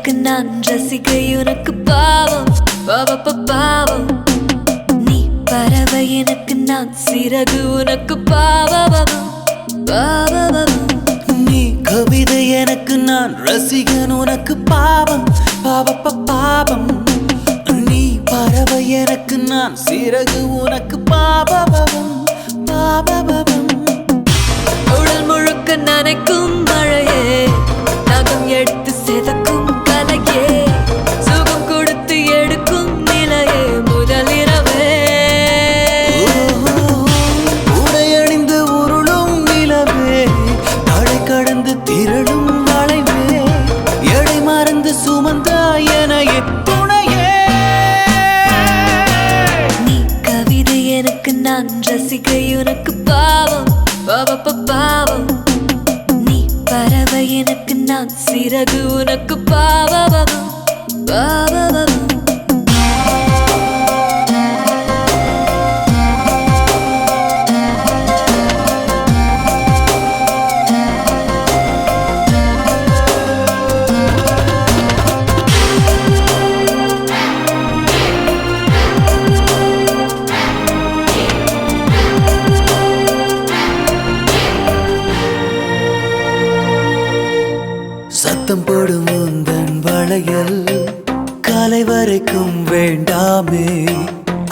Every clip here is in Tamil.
எனக்கு நான் ரசிகை உனக்கு பாவம் பாவம். நீ பறவை எனக்கு நான் சிறகு உனக்கு பாவம். நீ கவிதை எனக்கு நான் ரசிகன் உனக்கு பாவம் பாவம். நீ பறவை எனக்கு நான் சிறகு உனக்கு பாவம். உடல் முழுக்க நனைக்கும் மழையே, நகம் எடுத்து செதக்கும் கலையே, சுகம் கொடுத்து எடுக்கும் நிலையே முதலிரவே. உடையணிந்து உருளும் நிலவே, தடை கடந்து திரளும் வளைவே, எடை மறந்து சுமந்தாய் எனையே துணையே. நீ கவிதை எனக்கு நான் ரசிகை உனக்கு பாவம் பாவம். நீ பறவை எனக்கு நான் சிறகு உனக்கு பாவம். சத்தம் போடும் உந்தன் வளையல் காலை வரைக்கும் வேண்டாமே,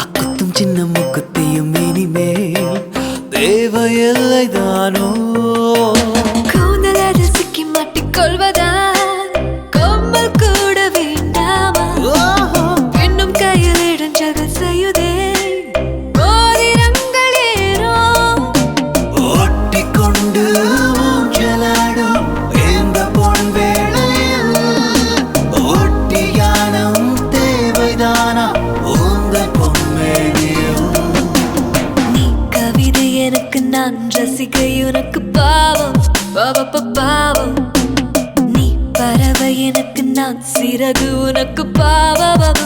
அக்குத்தும் சின்ன முக்குத்தியும் இனிமேல் தேவையில்லை தானோ. கூந்தலில் சிக்கி மாட்டிக்கொள்வதால் கொம்பல் கூட வேண்டாமா, இன்னும் கையில் இடைஞ்சல்கள் செய்யுதே மோதிரங்கள் ஏறோ. ஒட்டிக்கொண்டு ஊஞ்சலாடும் இந்த பொன் வேளையில் ஒட்டியானம் தேவைதானா உந்தன் பொன்மேனியில். நீ கவிதை எனக்கு நான் ரசிகை உனக்கு பாவம் பாவம். நீ பறவை எனக்கு நான் சிறகு உனக்கு பாவம்.